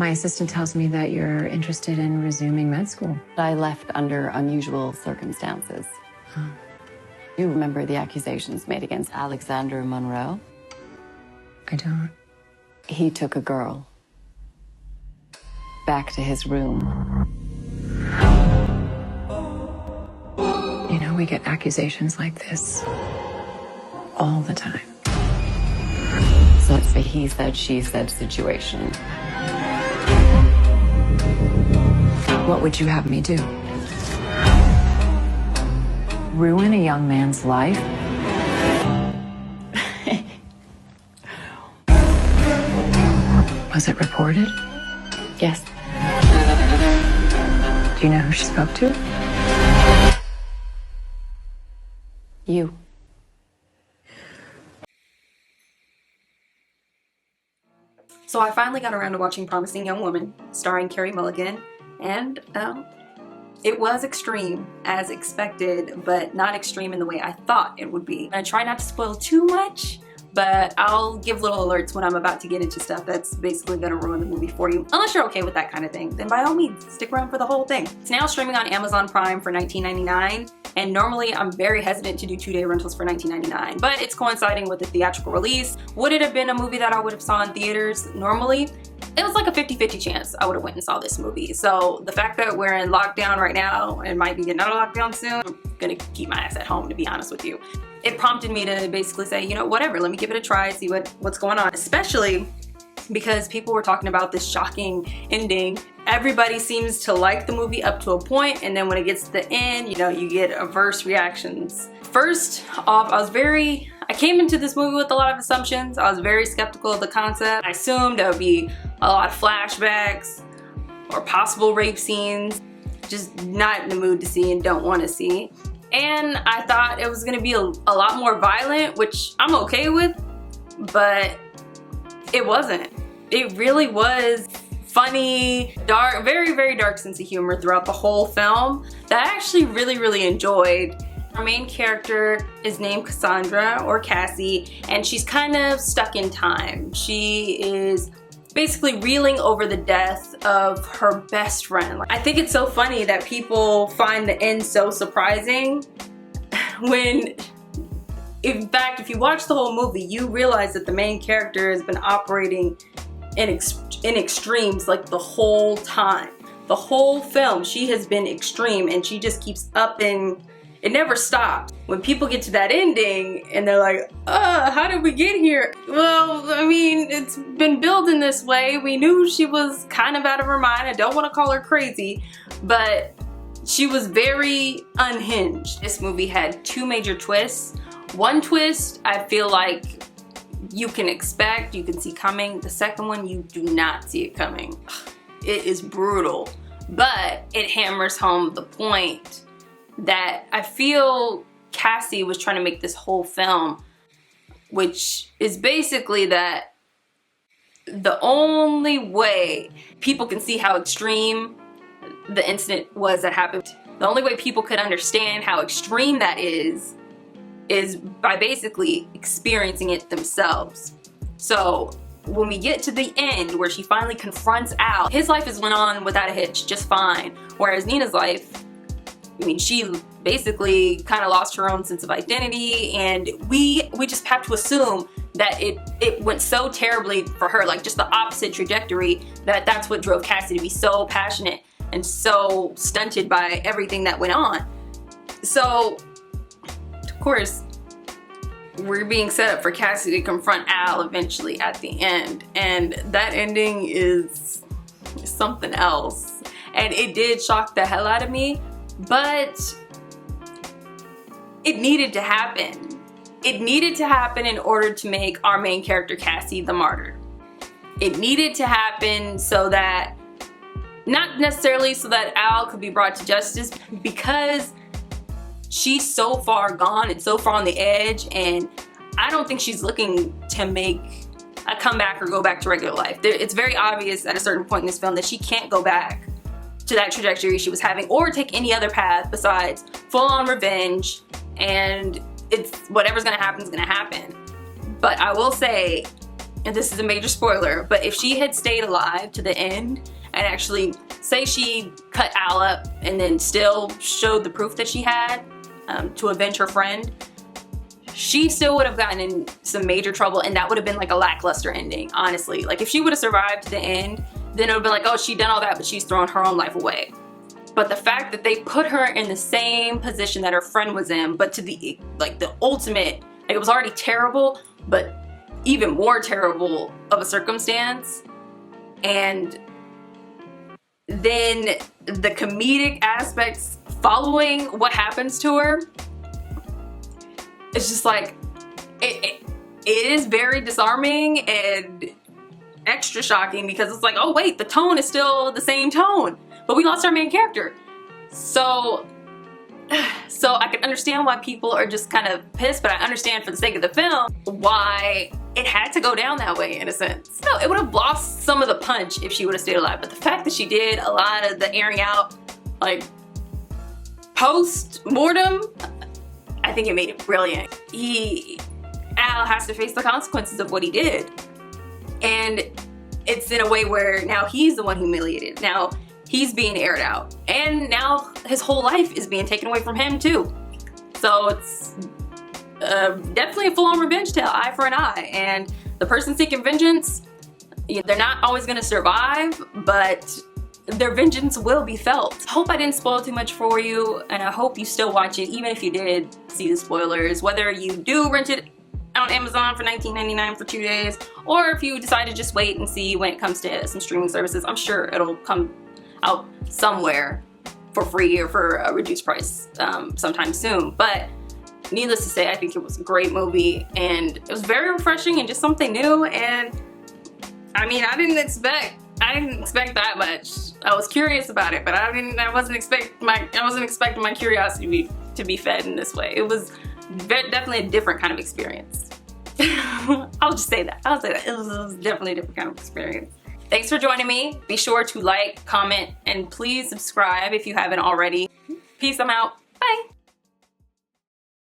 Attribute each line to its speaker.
Speaker 1: My assistant tells me that you're interested in resuming med school.
Speaker 2: I left under unusual circumstances.
Speaker 1: Oh.
Speaker 2: You remember the accusations made against Alexander Monroe?
Speaker 1: I don't.
Speaker 2: He took a girl back to his room.
Speaker 1: You know, we get accusations like this all the time.
Speaker 2: So it's a he said, she said situation.
Speaker 1: What would you have me do? Ruin a young man's life? Was it reported?
Speaker 2: Yes.
Speaker 1: Do you know who she spoke to?
Speaker 2: You.
Speaker 3: So I finally got around to watching Promising Young Woman, starring Carey Mulligan, and it was extreme, as expected, but not extreme in the way I thought it would be. I try not to spoil too much, but I'll give little alerts when I'm about to get into stuff that's basically gonna ruin the movie for you. Unless you're okay with that kind of thing, then by all means, stick around for the whole thing. It's now streaming on Amazon Prime for $19.99, and normally I'm very hesitant to do 2-day rentals for $19.99, but it's coinciding with the theatrical release. Would it have been a movie that I would have saw in theaters normally? It was like a 50-50 chance I would have went and saw this movie. So the fact that we're in lockdown right now and might be getting out of lockdown soon, I'm gonna keep my ass at home, to be honest with you. It prompted me to basically say, you know, whatever, let me give it a try, see what's going on. Especially because people were talking about this shocking ending. Everybody seems to like the movie up to a point, and then when it gets to the end, you know, you get adverse reactions. First off, I came into this movie with a lot of assumptions. I was very skeptical of the concept. I assumed there would be a lot of flashbacks or possible rape scenes, just not in the mood to see and don't want to see. And I thought it was gonna be a lot more violent, which I'm okay with, but it wasn't. It really was funny, dark, very, very dark sense of humor throughout the whole film that I actually really, really enjoyed. Our main character is named Cassandra, or Cassie, and she's kind of stuck in time. She is basically reeling over the death of her best friend. I think it's so funny that people find the end so surprising when, in fact, if you watch the whole movie, you realize that the main character has been operating in extremes like the whole time. The whole film, she has been extreme, and she just keeps upping. It never stopped. When people get to that ending and they're like, how did we get here? Well, I mean, it's been building this way. We knew she was kind of out of her mind. I don't want to call her crazy, but she was very unhinged. This movie had 2 major twists. One twist, I feel like you can expect, you can see coming. The second one, you do not see it coming. It is brutal, but it hammers home the point that I feel Cassie was trying to make this whole film, which is basically that the only way people can see how extreme the incident was that happened, the only way people could understand how extreme that is by basically experiencing it themselves. So when we get to the end where she finally confronts Al, his life has went on without a hitch just fine, whereas Nina's life, I mean, she basically kind of lost her own sense of identity, and we just have to assume that it went so terribly for her, like just the opposite trajectory, that's what drove Cassie to be so passionate and so stunted by everything that went on. So, of course, we're being set up for Cassie to confront Al eventually at the end, and that ending is something else. And it did shock the hell out of me. But it needed to happen. It needed to happen in order to make our main character Cassie the martyr. It needed to happen so that, not necessarily so that Al could be brought to justice, because she's so far gone and so far on the edge, and I don't think she's looking to make a comeback or go back to regular life. It's very obvious at a certain point in this film that she can't go back to that trajectory she was having or take any other path besides full-on revenge, and it's whatever's gonna happen is gonna happen. But I will say, and this is a major spoiler, but if she had stayed alive to the end and actually, say she cut Al up and then still showed the proof that she had to avenge her friend, she still would have gotten in some major trouble, and that would have been like a lackluster ending, honestly. Like if she would have survived to the end, then it would have been like, oh, she done all that, but she's thrown her own life away. But the fact that they put her in the same position that her friend was in, but to the ultimate, like it was already terrible, but even more terrible of a circumstance, and then the comedic aspects following what happens to her, it's just like, it is very disarming and extra shocking, because it's like, oh wait, the tone is still the same tone, but we lost our main character. So I can understand why people are just kind of pissed, but I understand for the sake of the film why it had to go down that way, in a sense. No, it would have lost some of the punch if she would have stayed alive, but the fact that she did a lot of the airing out, like post-mortem, I think it made it brilliant. Al has to face the consequences of what he did, and it's in a way where now he's the one humiliated. Now he's being aired out, and now his whole life is being taken away from him too. So it's definitely a full-on revenge tale, eye for an eye. And the person seeking vengeance, they're not always gonna survive, but their vengeance will be felt. I hope I didn't spoil too much for you, and I hope you still watch it, even if you did see the spoilers. Whether you do rent it on Amazon for $19.99 for 2 days, or if you decide to just wait and see when it comes to some streaming services, I'm sure it'll come out somewhere for free or for a reduced price sometime soon. But needless to say, I think it was a great movie, and it was very refreshing and just something new. And I mean, I didn't expect that much. I was curious about it, but I wasn't expecting my curiosity to be fed in this way. It was definitely a different kind of experience. I'll just say that. I'll say that. It was definitely a different kind of experience. Thanks for joining me. Be sure to like, comment, and please subscribe if you haven't already. Peace, I'm out. Bye.